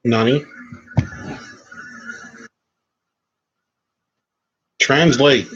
Nani? Translate.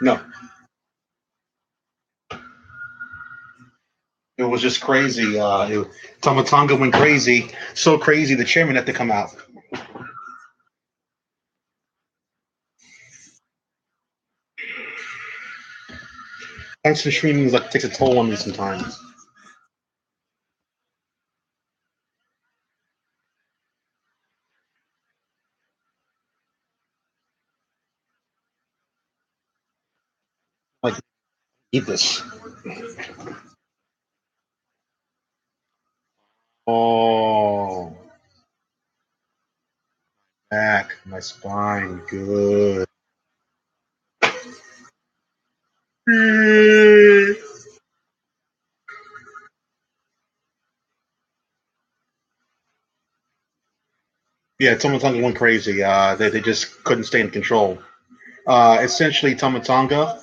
No. It was just crazy. Tomatonga went crazy. So crazy, the chairman had to come out. Constant streaming is like takes a toll on me sometimes. Like, eat this. Oh, back, my spine, good. Yeah, Tomatonga went crazy. They just couldn't stay in control. Essentially, Tomatonga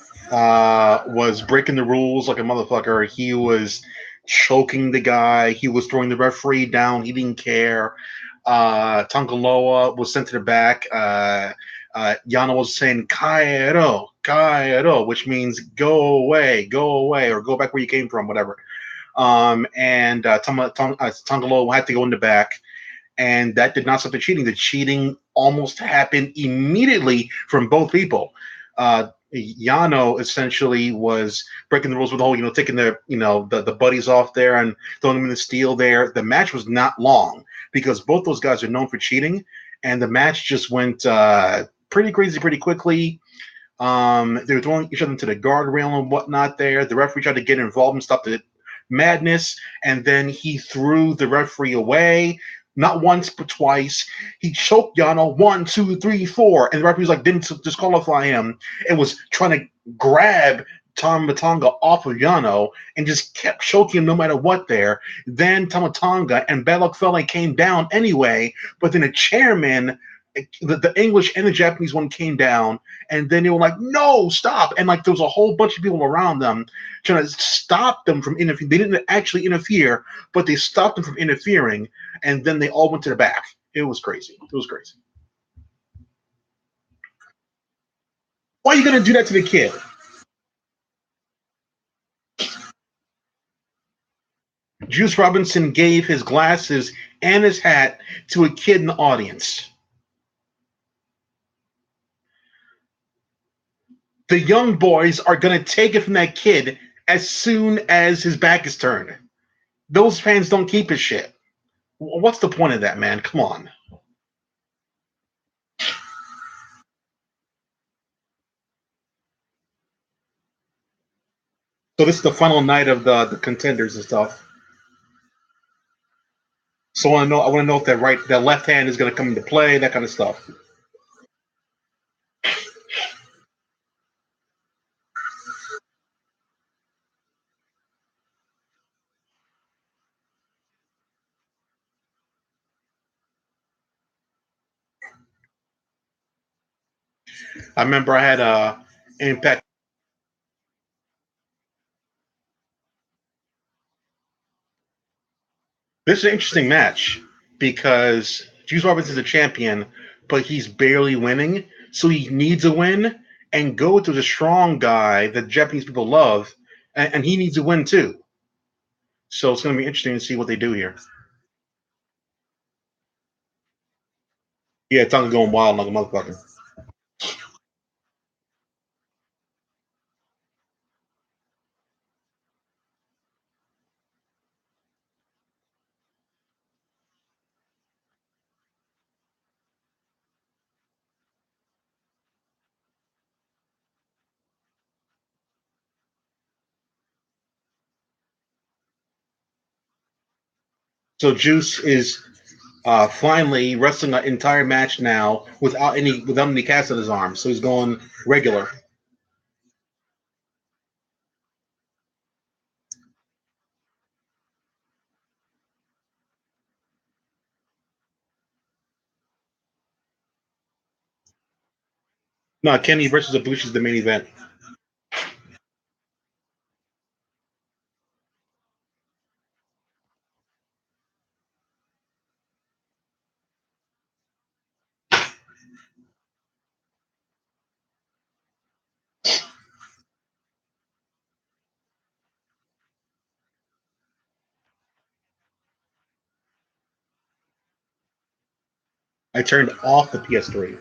was breaking the rules like a motherfucker. He was choking the guy. He was throwing the referee down. He didn't care. Tongaloa was sent to the back. Yano was saying "Kaero, Kaero," which means go away, or go back where you came from, whatever. And Tongaloa had to go in the back, and that did not stop the cheating. The cheating almost happened immediately from both people. Yano essentially was breaking the rules with the whole, taking the buddies off there and throwing them in the steel there. The match was not long because both those guys are known for cheating, and the match just went pretty crazy pretty quickly. They were throwing each other into the guardrail and whatnot there. The referee tried to get involved and stop the madness, and then he threw the referee away. Not once, but twice. He choked Yano 1, 2, 3, 4, and the referee was like, didn't disqualify him. It was trying to grab Tomatonga off of Yano and just kept choking him no matter what there. Then Tomatonga and Bad Luck Fale came down anyway, but then the chairman, the English and the Japanese one came down, and then they were like, no, stop. And like there was a whole bunch of people around them trying to stop them from interfering. They didn't actually interfere, but they stopped them from interfering, and then they all went to the back. It was crazy. It was crazy. Why are you gonna do that to the kid? Juice Robinson gave his glasses and his hat to a kid in the audience. The young boys are going to take it from that kid as soon as his back is turned. Those fans don't keep his shit. What's the point of that, man? Come on. So this is the final night of the contenders and stuff. So I want to know if that left hand is going to come into play, that kind of stuff. I remember I had a Impact. This is an interesting match because Juice Robinson is a champion, but he's barely winning, so he needs a win. And Goto is a strong guy that Japanese people love, and he needs a win too. So it's going to be interesting to see what they do here. Yeah, Tonga going wild like a motherfucker. So Juice is finally wrestling an entire match now without any cast on his arm. So he's going regular. No, Kenny versus Ibushi is the main event. I turned off the PS3.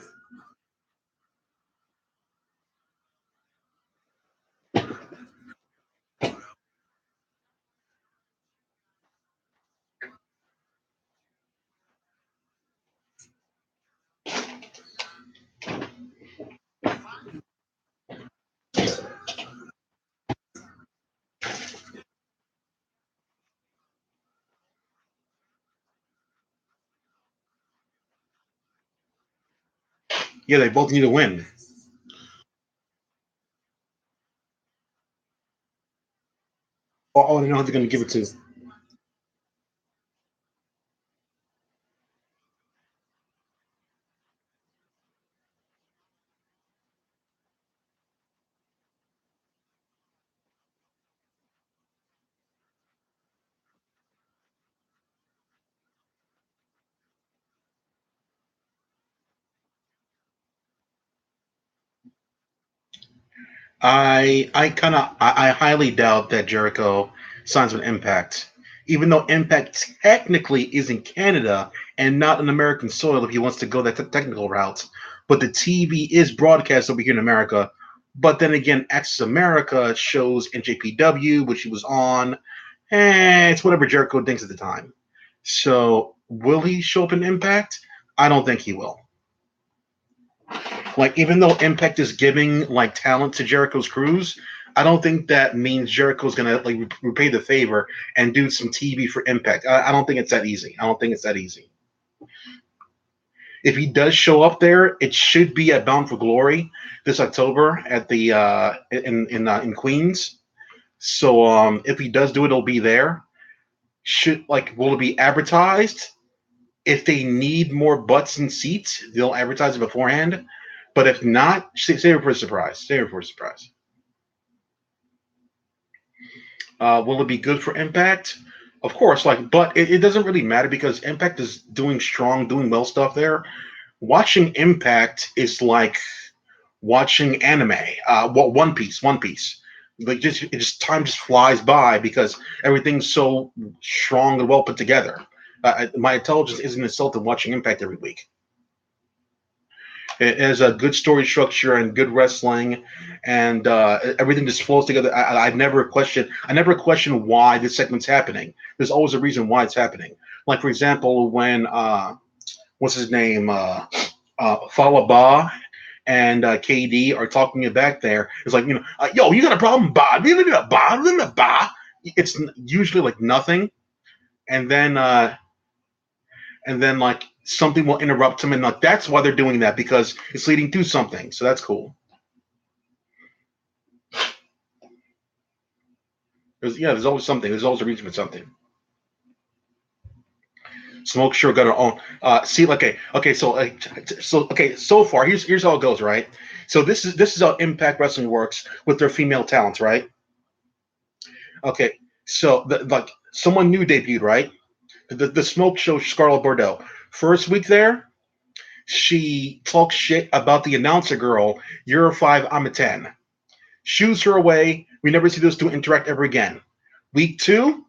Yeah, they both need to win. Oh, I don't know who they're going to give it to. I highly doubt that Jericho signs with Impact, even though Impact technically is in Canada and not on American soil if he wants to go that technical route. But the TV is broadcast over here in America. But then again, Access America shows NJPW, which he was on. It's whatever Jericho thinks at the time. So will he show up in Impact? I don't think he will. Like even though Impact is giving like talent to Jericho's cruise, I don't think that means Jericho's gonna like repay the favor and do some TV for Impact. I don't think it's that easy. I don't think it's that easy. If he does show up there, it should be at Bound for Glory this October at the in Queens. So if he does do it, it'll be there. Should like will it be advertised? If they need more butts and seats, they'll advertise it beforehand. But if not, save it for a surprise. Save it for a surprise. Will it be good for Impact? Of course, like, but it doesn't really matter because Impact is doing strong, doing well stuff there. Watching Impact is like watching anime. One Piece, One Piece. Like time just flies by because everything's so strong and well put together. My intelligence isn't insulted watching Impact every week. It has a good story structure and good wrestling, and everything just flows together. I never question. I never question why this segment's happening. There's always a reason why it's happening. Like for example, when what's his name, Falaba and KD are talking it back there. It's like yo, you got a problem, Ba? Ba? It's usually like nothing, and then like something will interrupt them, and like that's why they're doing that because it's leading to something. So that's cool. There's always something. There's always a reason for something. Smoke sure got her own. See, okay, so far here's how it goes, right? So this is how Impact Wrestling works with their female talents, right? Okay, so like someone new debuted, right? The Smoke Show Scarlet Bordeaux. First week there, she talks shit about the announcer girl. You're a five, I'm a 10. Shoos her away. We never see those two interact ever again. Week two,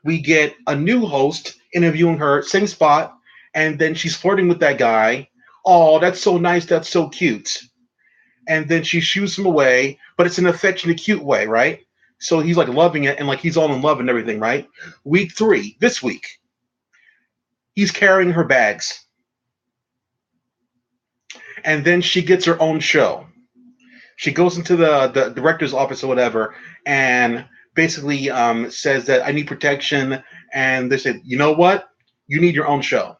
we get a new host interviewing her, same spot, and then she's flirting with that guy. Oh, that's so nice. That's so cute. And then she shoos him away, but it's an affectionate, cute way, right? So he's like loving it and like he's all in love and everything, right? Week three, this week, he's carrying her bags. And then she gets her own show. She goes into the director's office or whatever and basically says that I need protection. And they said, you know what? You need your own show.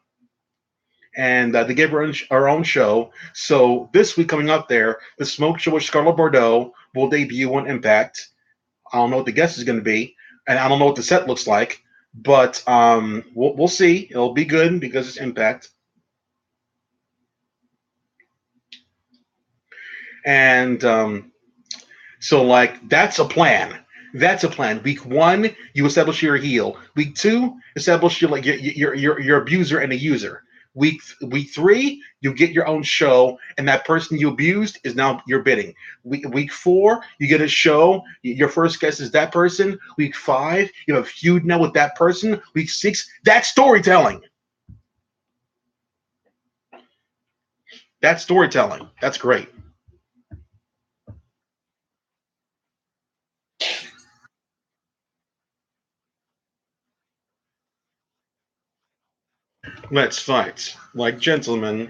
And they gave her own show. So this week coming up there, the Smoke Show with Scarlett Bordeaux will debut on Impact. I don't know what the guest is going to be, and I don't know what the set looks like, but we'll see. It'll be good because it's Impact. And so like that's a plan. That's a plan. Week one, you establish your heel. Week two, establish your like your abuser and a user. Week three, you get your own show, and that person you abused is now your bidding. Week four, you get a show. Your first guest is that person. Week five, you have a feud now with that person. Week six, that's storytelling. That's storytelling. That's great. Let's fight like gentlemen.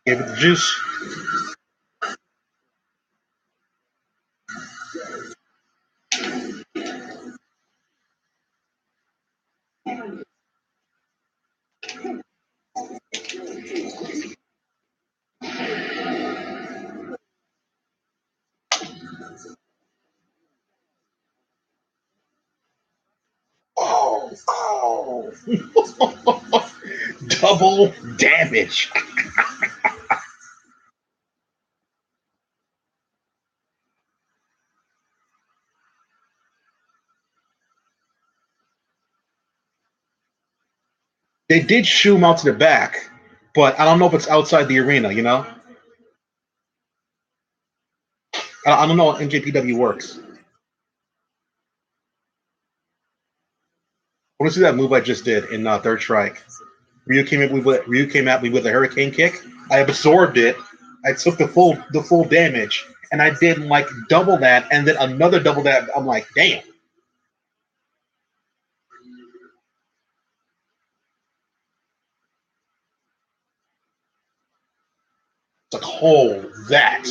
Give it the juice. Oh, oh. Double damage. They did shoo him out to the back, but I don't know if it's outside the arena. I don't know how NJPW works. I want to see that move I just did in Third Strike. Ryu came at me with a hurricane kick. I absorbed it. I took the full damage, and I did like double that, and then another double that. I'm like, damn. It's like, hold that.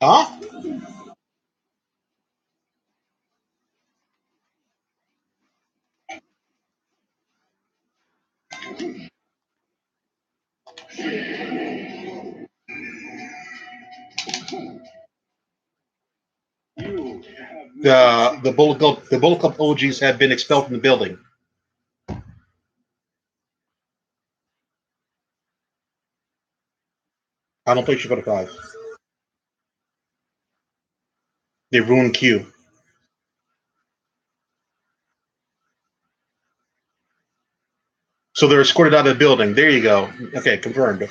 Huh? The Bullet Club OGs have been expelled from the building. I don't play Street Fighter Five. They ruined Q. So they're escorted out of the building. There you go. Okay, confirmed.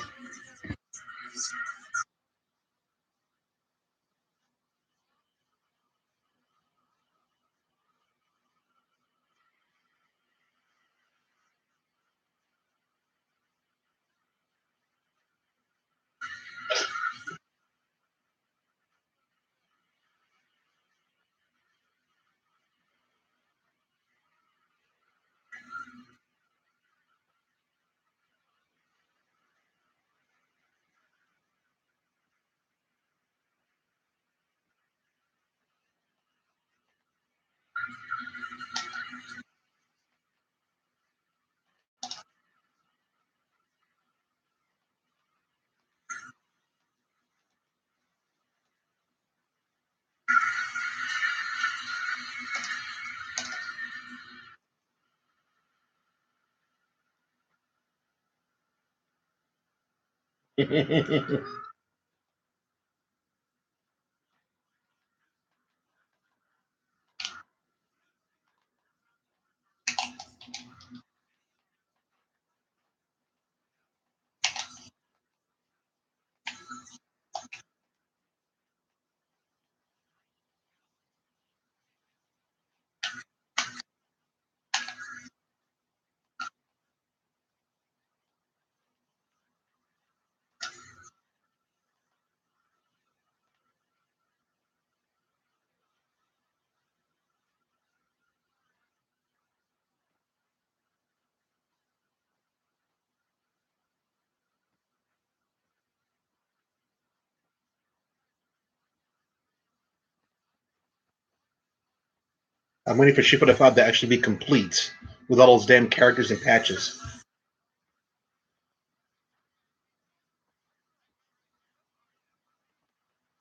I'm waiting for Shippo the Five to actually be complete with all those damn characters and patches.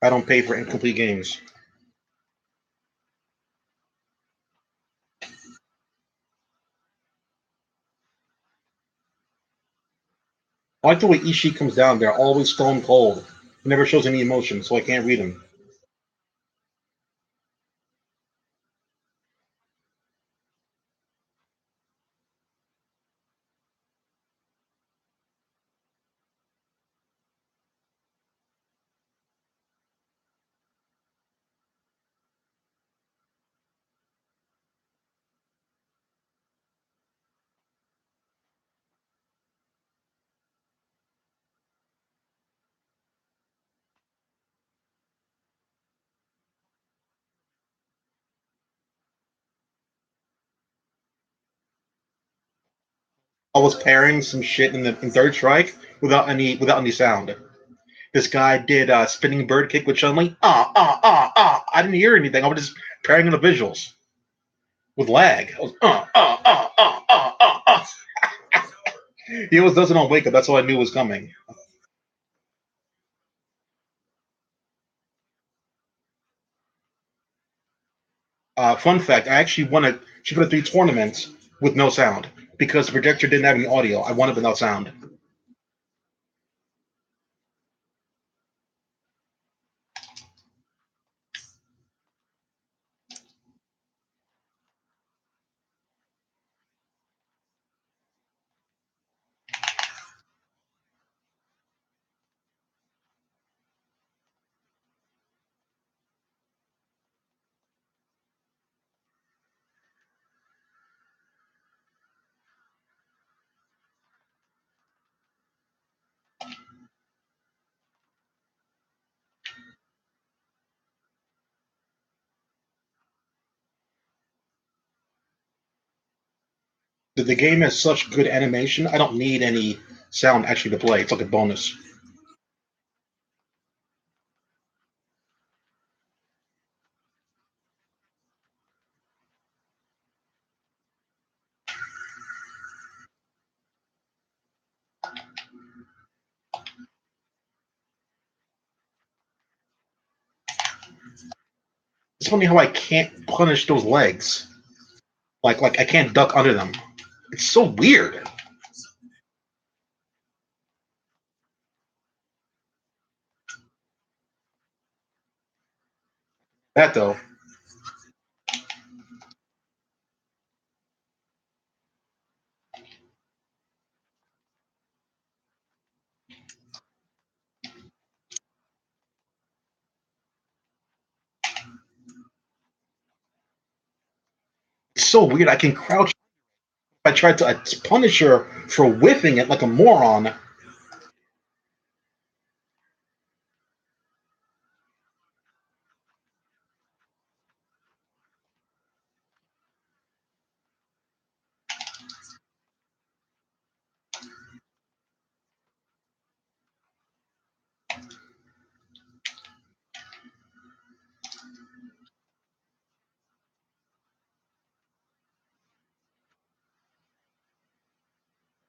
I don't pay for incomplete games. I like the way Ishii comes down. They're always stone cold. He never shows any emotion, so I can't read him. I was pairing some shit in Third Strike without any sound. This guy did spinning bird kick with Chun Li. I didn't hear anything. I was just pairing in the visuals with lag. I was He always does it on Wake Up. That's all I knew was coming. Fun fact: I actually won a Super 3 tournament with no sound because the projector didn't have any audio. I won it without sound. The game has such good animation. I don't need any sound actually to play. It's like a bonus. It's funny how I can't punish those legs. Like I can't duck under them. It's so weird. That though, it's so weird. I can crouch. I tried to punish her for whiffing it like a moron.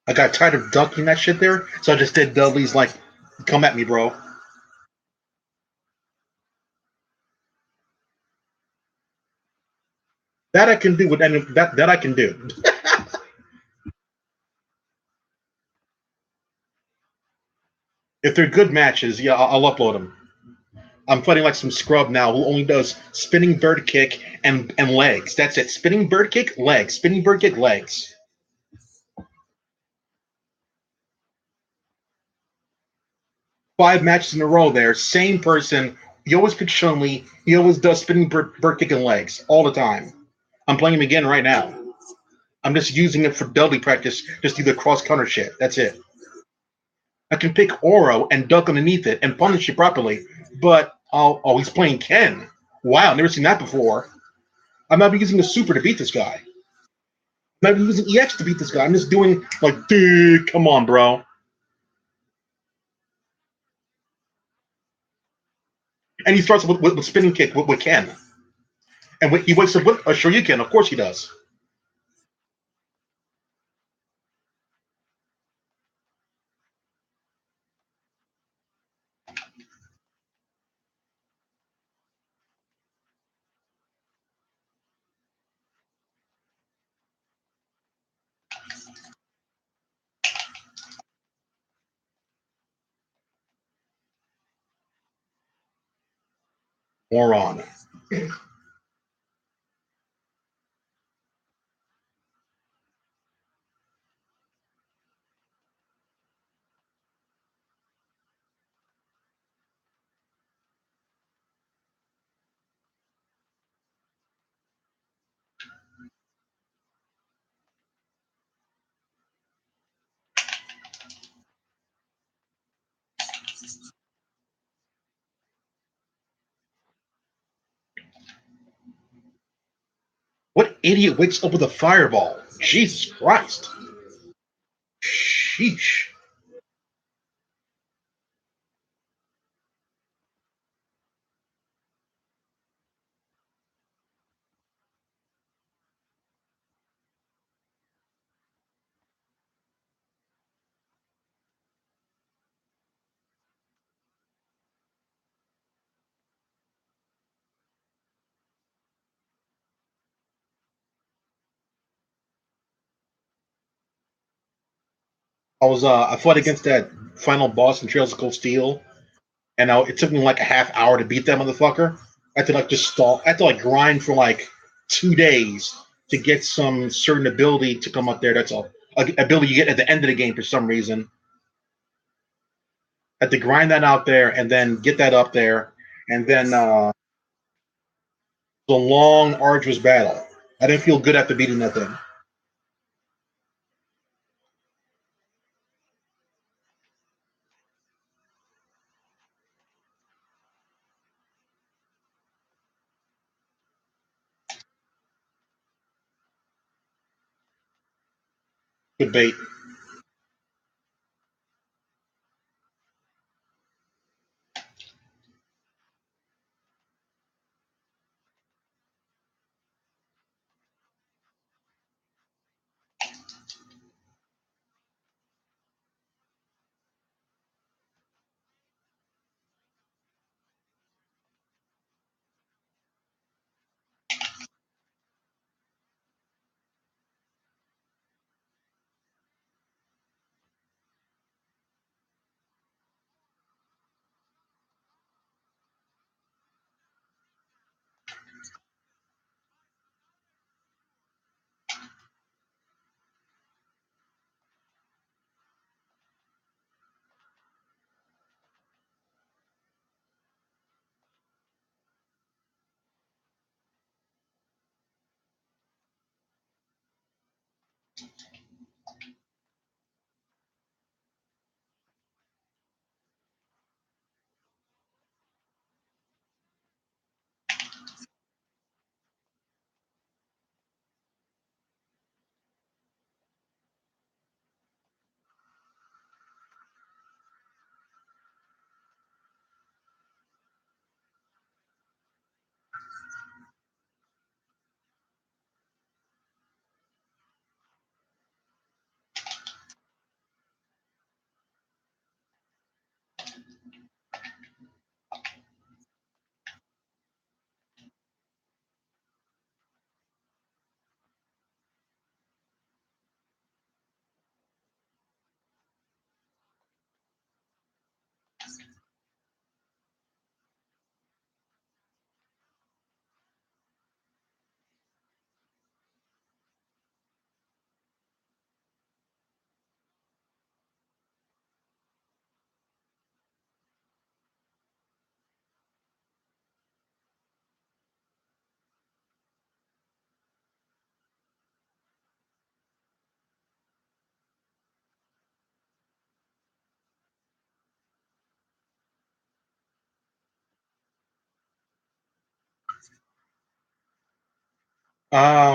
I got tired of ducking that shit there, so I just did Dudley's like, "Come at me, bro." That I can do with any that I can do. If they're good matches, yeah, I'll upload them. I'm fighting like some scrub now who only does spinning bird kick and legs. That's it. Spinning bird kick, legs. Spinning bird kick, legs. 5 matches in a row there. Same person. He always picks Chun-Li. He always does spinning bird kick and legs all the time. I'm playing him again right now. I'm just using it for deadly practice. Just do the cross counter shit. That's it. I can pick Oro and duck underneath it and punish it properly. But oh, he's playing Ken. Wow, never seen that before. I'm not using the super to beat this guy. I'm not using EX to beat this guy. I'm just doing like, dude, come on, bro. And he starts with spinning kick with Ken. And he wakes up with a Shoryuken. Of course he does. Moron. What idiot wakes up with a fireball? Jesus Christ. Sheesh. I fought against that final boss in Trails of Cold Steel, and it took me like a half hour to beat that motherfucker. I had to like just stall. I had to like grind for like 2 days to get some certain ability to come up there. That's all. Ability you get at the end of the game for some reason. I had to grind that out there and then get that up there, and then the long, arduous battle. I didn't feel good after beating that thing. Good bait.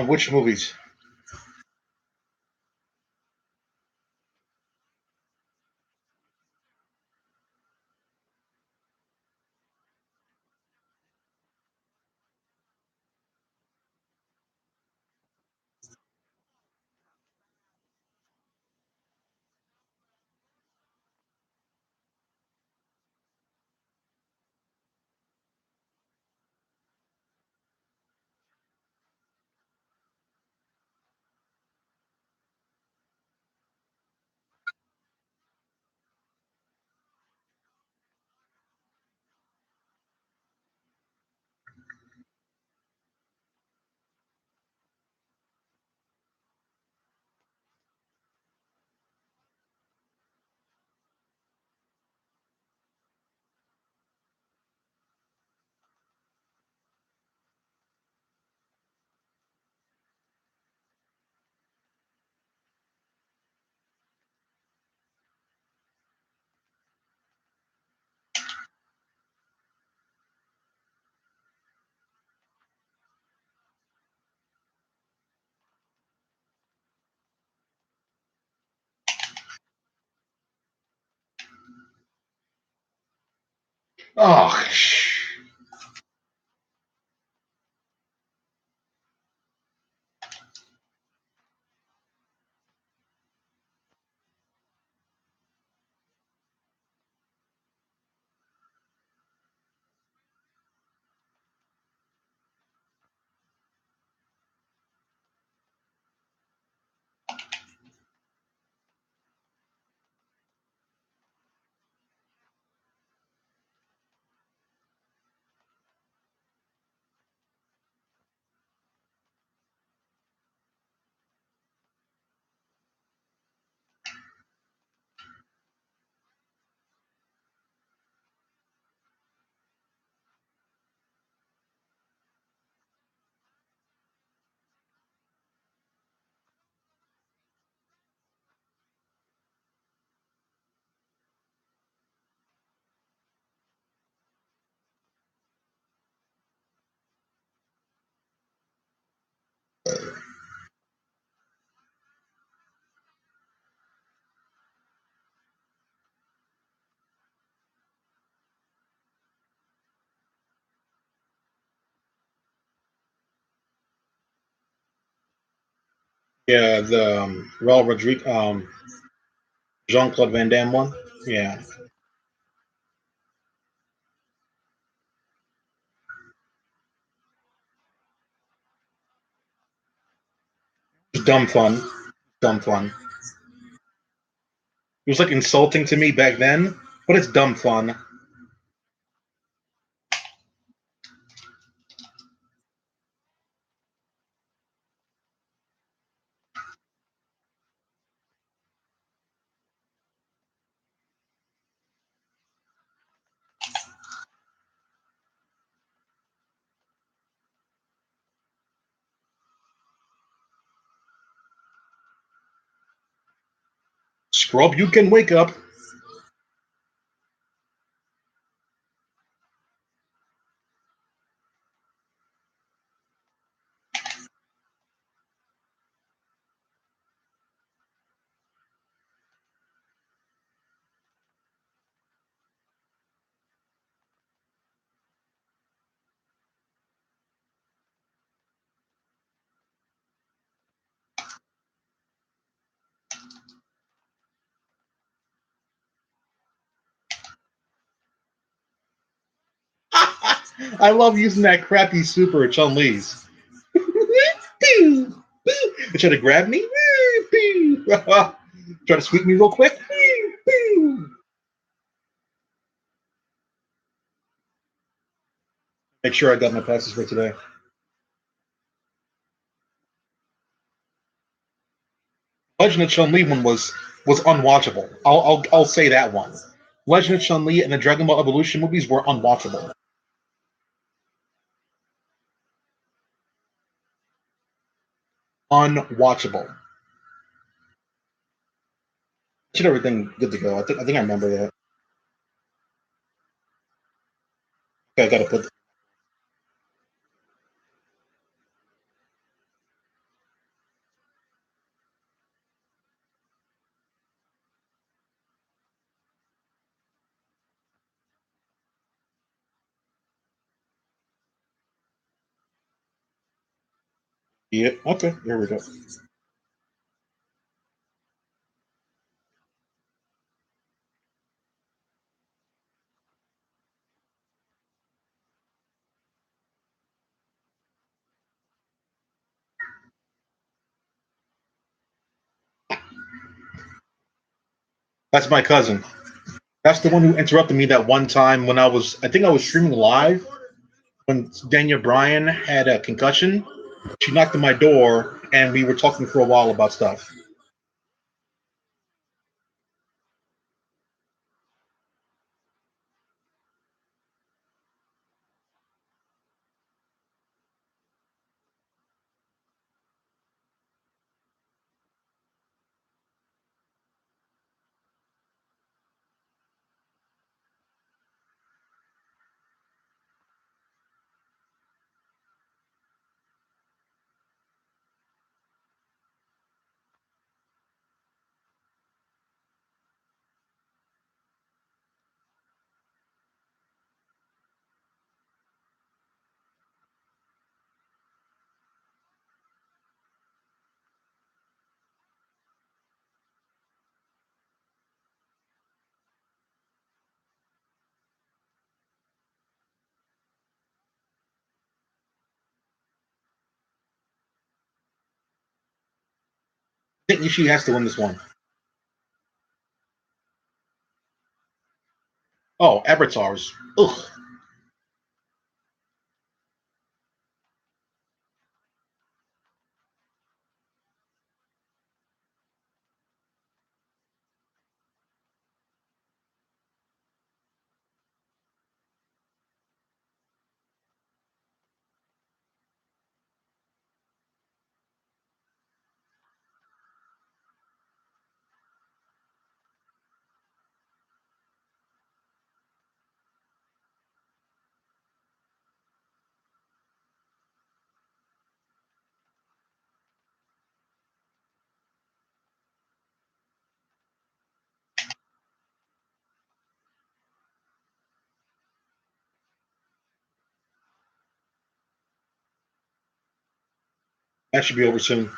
Which movies? Oh, yeah, the Raul Rodriguez, Jean Claude Van Damme one. Yeah, it's dumb fun. Dumb fun. It was like insulting to me back then, but it's dumb fun. Scrub, you can wake up. I love using that crappy super at Chun Li's. They try to grab me. Try to sweep me real quick. Make sure I got my passes for today. Legend of Chun Li one was unwatchable. I'll say that one. Legend of Chun Li and the Dragon Ball Evolution movies were unwatchable. Unwatchable. Should everything good to go. I think I remember that. Okay, I gotta put Yeah. Okay. There we go. That's my cousin. That's the one who interrupted me that one time when I think I was streaming live when Daniel Bryan had a concussion. She knocked on my door and we were talking for a while about stuff. I think Ishii has to win this one. Oh, avatars. Ugh. That should be over soon.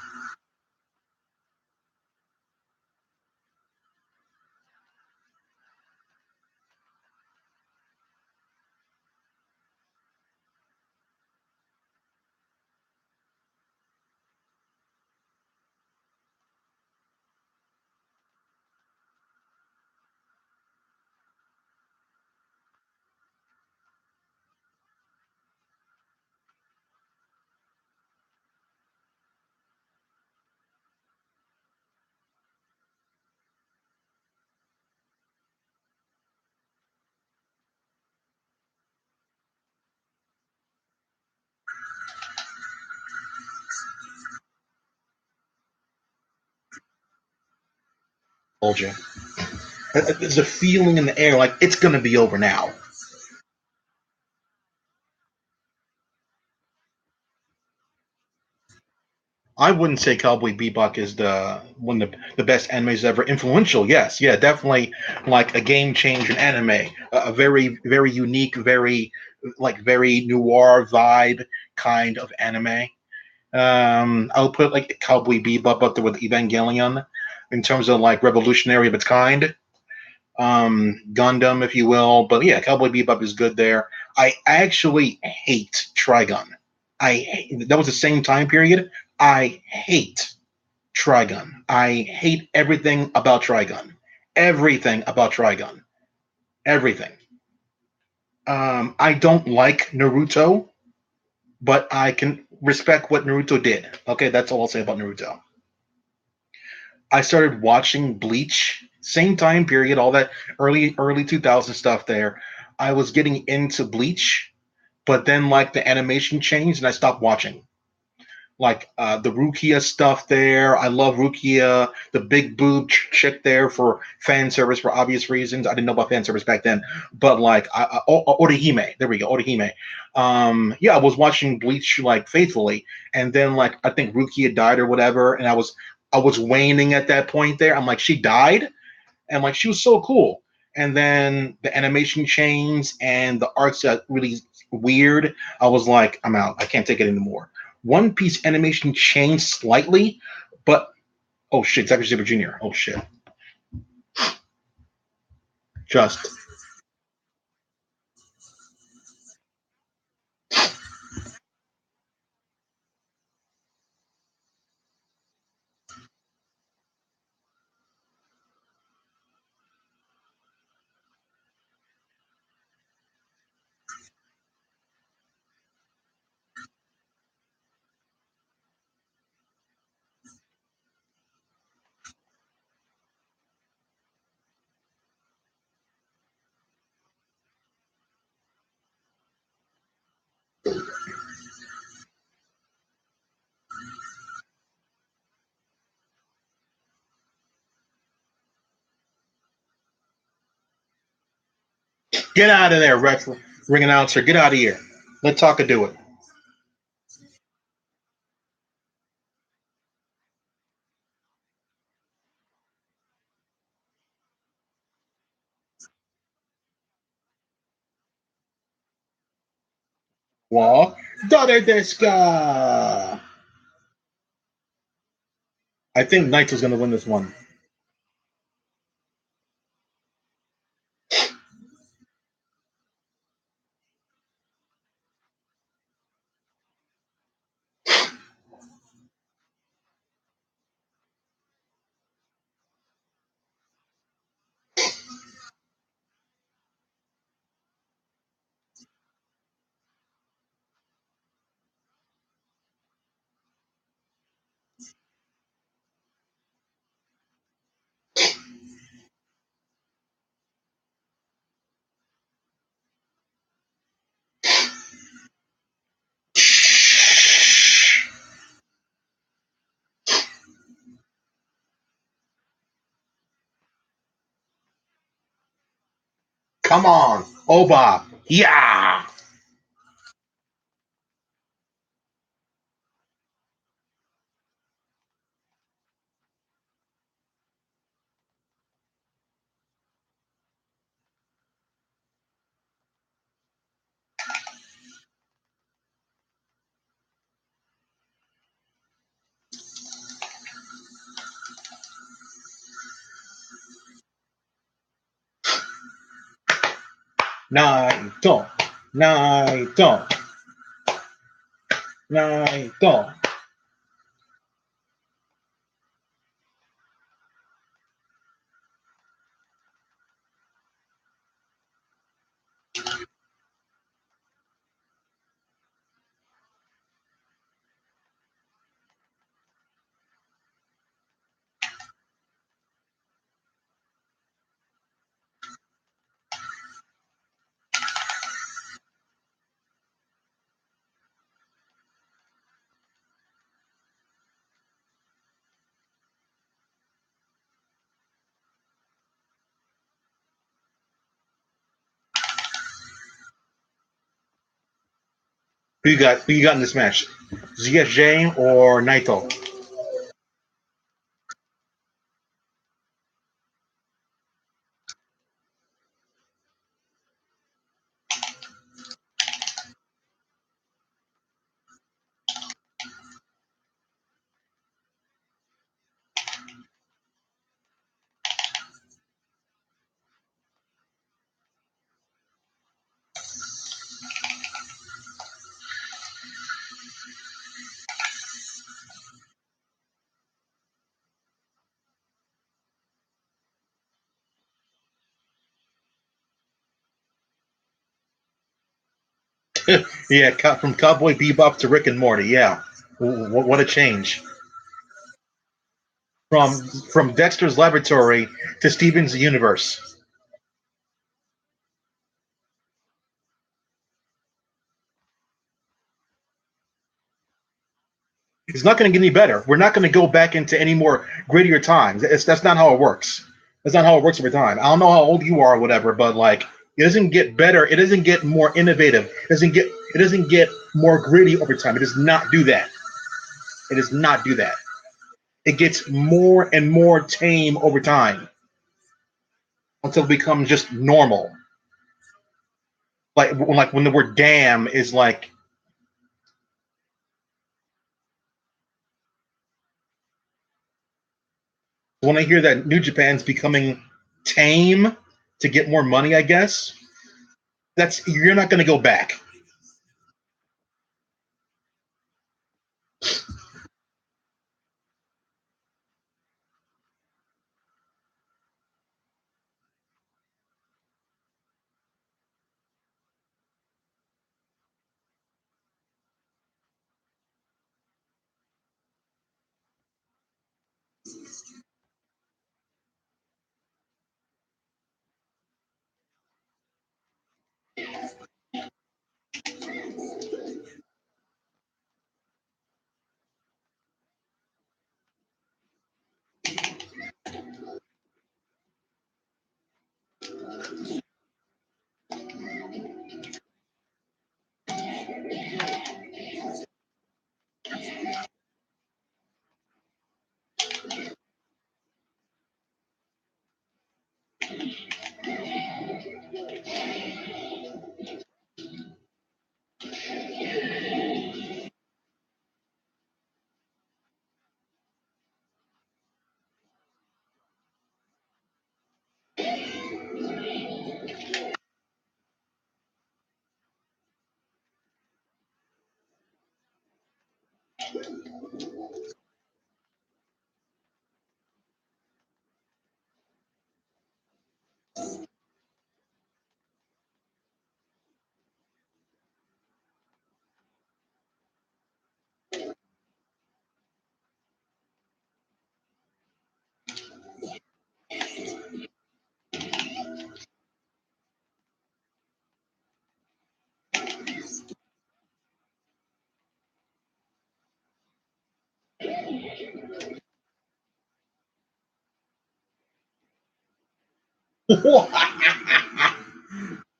Told you. There's a feeling in the air like it's gonna be over now. I wouldn't say Cowboy Bebop is one of the best animes ever. Influential, yes, yeah, definitely like a game changer in anime. A very very unique, very noir vibe kind of anime. I'll put like Cowboy Bebop up there with Evangelion in terms of like revolutionary of its kind. Gundam, if you will, but yeah, Cowboy Bebop is good there. I actually hate Trigun. That was the same time period. I hate Trigun. I hate everything about Trigun. Everything about Trigun. Everything. I don't like Naruto, but I can respect what Naruto did. Okay, that's all I'll say about Naruto. I started watching Bleach, same time period, all that early 2000 stuff there. I was getting into Bleach, but then like the animation changed and I stopped watching. Like the Rukia stuff there. I love Rukia, the big boob chick there for fan service for obvious reasons. I didn't know about fan service back then, but like Orihime, there we go, Orihime. Yeah, I was watching Bleach like faithfully, and then like I think Rukia died or whatever, and I was waning at that point there. I'm like, she died, and like she was so cool. And then the animation changed and the arts got really weird. I was like, I'm out. I can't take it anymore. One Piece animation changed slightly, but oh shit, Zack Sabre Jr. Oh shit. Just get out of there, ring announcer. Get out of here. Let Taka do it. Wa Dare desu ka? I think Naito's going to win this one. Come on, Oba. Yeah. Naito. Naito. Naito. Who you got? Who you got in this match? ZSJ or Naito? Yeah, from Cowboy Bebop to Rick and Morty. Yeah, what a change from Dexter's Laboratory to Steven's Universe. It's not going to get any better. We're not going to go back into any more grittier times. That's not how it works. That's not how it works every time. I don't know how old you are or whatever, but like it doesn't get better. It doesn't get more innovative. It doesn't get more gritty over time. It does not do that. It does not do that. It gets more and more tame over time until it becomes just normal. Like when the word damn is like When I hear that New Japan's becoming tame to get more money, I guess that's you're not going to go back.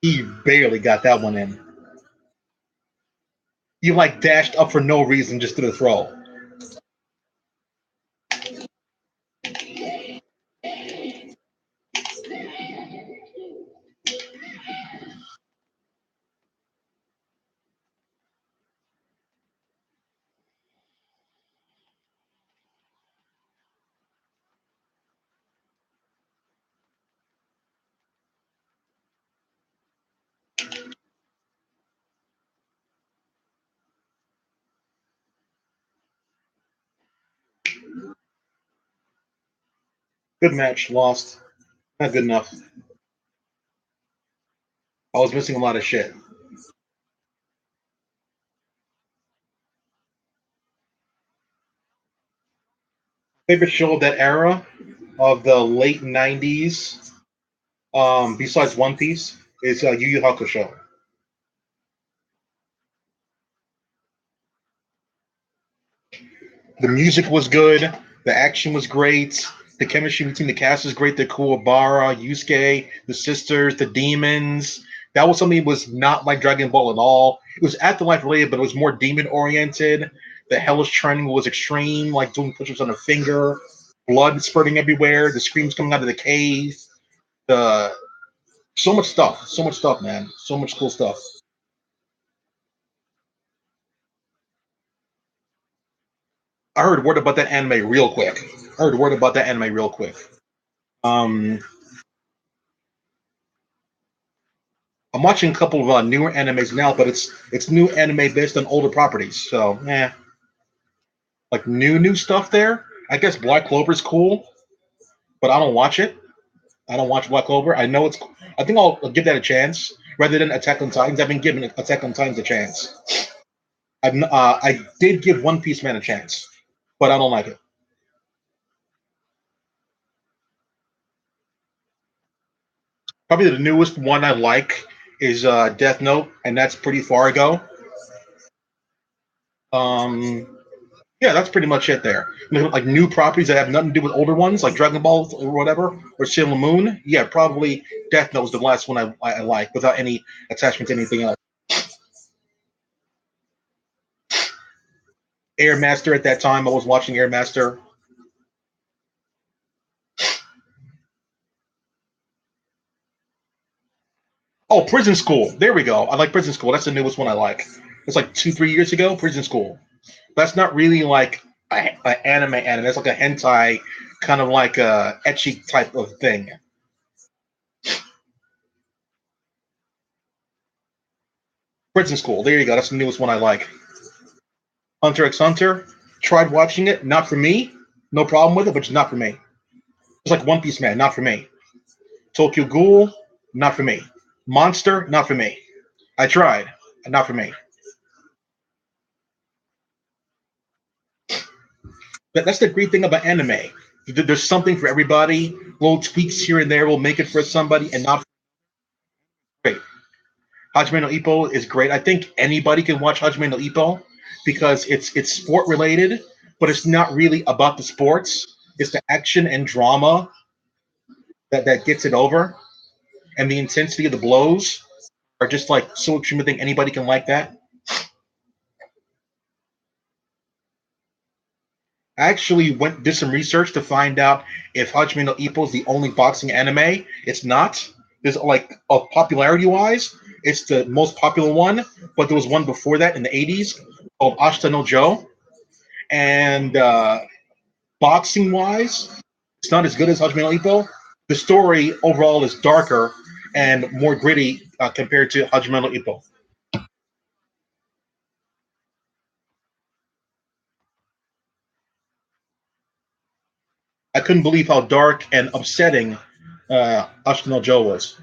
He barely got that one in. You like dashed up for no reason just to the throw. Good match, lost. Not good enough. I was missing a lot of shit. Favorite show of that era of the late '90s, besides One Piece, is Yu Yu Hakusho. The music was good. The action was great. The chemistry between the cast was great. The Kuwabara, Yusuke, the sisters, the demons. That was something that was not like Dragon Ball at all. It was afterlife related, but it was more demon oriented. The hellish training was extreme, like doing push-ups on a finger, blood spurting everywhere, the screams coming out of the cave, the so much stuff, man, so much cool stuff. I heard word about that anime real quick. I heard word about that anime real quick. Um, I'm watching a couple of newer animes now, but it's new anime based on older properties. So, like new stuff there. I guess Black Clover's cool, but I don't watch it. I don't watch Black Clover. I know it's. I think I'll give that a chance rather than Attack on Titans. I've been giving Attack on Titans a chance. I did give One Piece Man a chance, but I don't like it. Probably the newest one I like is Death Note, and that's pretty far ago. Um, Yeah, that's pretty much it there. Like new properties that have nothing to do with older ones, like Dragon Ball or whatever, or Sailor Moon. Yeah, probably Death Note was the last one I like without any attachment to anything else. Air Master at that time, I was watching Air Master. Oh, Prison School. There we go. I like Prison School. That's the newest one I like. It's like 2 3 years ago. Prison School. That's not really like an anime. That's like a hentai kind of like a etchy type of thing. Prison School. There you go. That's the newest one I like. Hunter x Hunter. Tried watching it. Not for me. No problem with it, but just not for me. It's like One Piece Man. Not for me. Tokyo Ghoul. Not for me. Monster. Not for me. I tried. Not for me. But that's the great thing about anime. There's something for everybody. Little tweaks here and there will make it for somebody, and not great. Hajime no Ippo is great. I think anybody can watch Hajime no Ippo because it's sport related, but it's not really about the sports. It's the action and drama that gets it over, and the intensity of the blows are just like so extreme. I think anybody can like that. I actually went did some research to find out if Hajime no Ippo is the only boxing anime. It's not. There's like of popularity wise, it's the most popular one, but there was one before that in the 80s called Ashita no Joe. And boxing wise, it's not as good as Hajime no Ippo. The story overall is darker and more gritty compared to Hajime no Ippo. I couldn't believe how dark and upsetting Ashita no Joe was.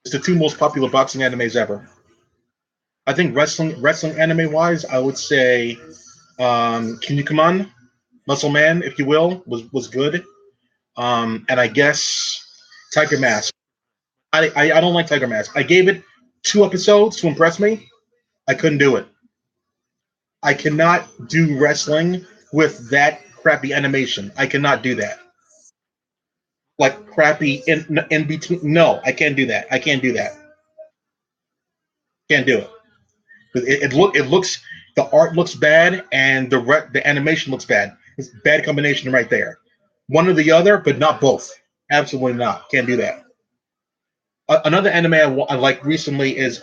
It's the two most popular boxing animes ever. I think wrestling anime wise, I would say Kinnikuman, Muscle Man, if you will, was good. And I guess Tiger Mask. I don't like Tiger Mask. I gave it 2 episodes to impress me. I couldn't do it. I cannot do wrestling with that crappy animation. I cannot do that. Like crappy in between. No, I can't do that. I can't do that. Can't do it. It looks the art looks bad and the animation looks bad. It's a bad combination right there. One or the other, but not both. Absolutely not. Can't do that. Another anime I like recently is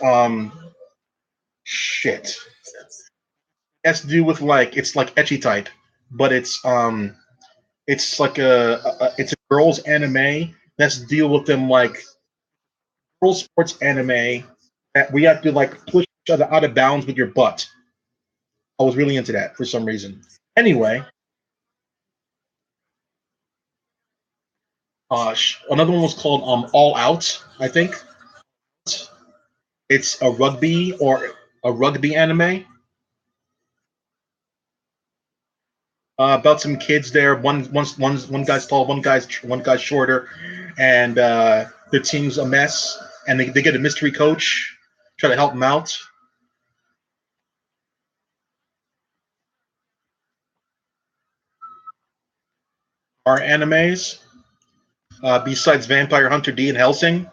shit. It has to do with like it's like etchy type, but it's like it's a girls anime that's deal with them like girls sports anime that we have to like push each other out of bounds with your butt. I was really into that for some reason. Anyway, another one was called All Out. I think it's a rugby anime about some kids there. One guy's tall, one guy's shorter, and their team's a mess. And they get a mystery coach try to help them out. Our animes, besides Vampire Hunter D and Helsing,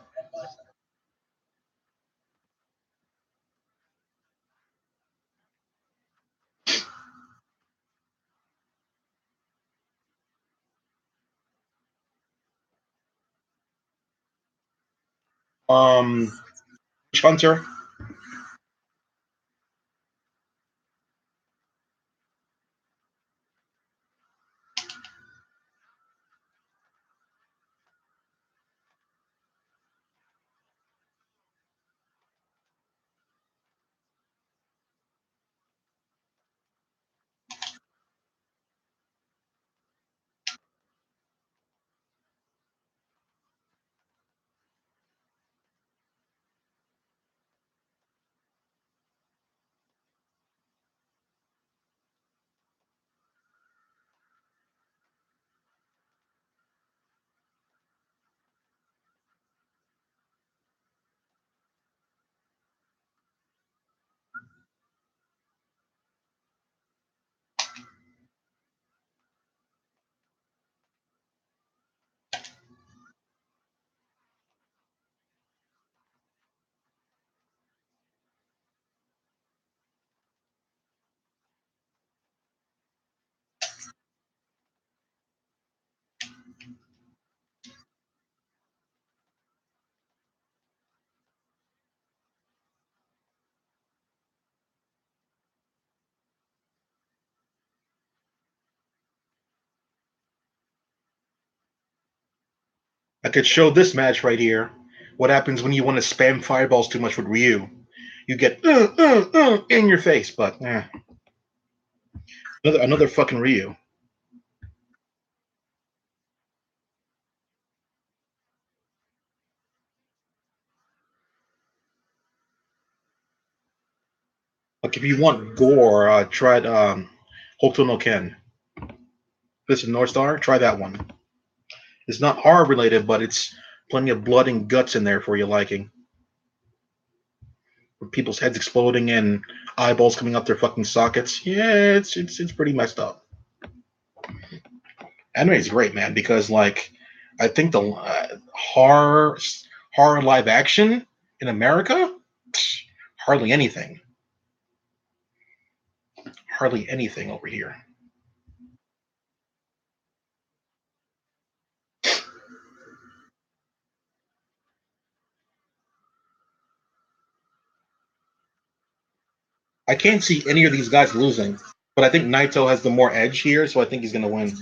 Witch Hunter, I could show this match right here. What happens when you want to spam fireballs too much with Ryu? You get in your face, but another fucking Ryu. Like if you want gore, try Hokuto no Ken. This is North Star. Try that one. It's not horror related, but it's plenty of blood and guts in there for your liking. With people's heads exploding and eyeballs coming out their fucking sockets. Yeah, it's pretty messed up. Anime is great, man, because like I think the horror live action in America, hardly anything, hardly anything over here. I can't see any of these guys losing, but I think Naito has the more edge here, so I think he's gonna win.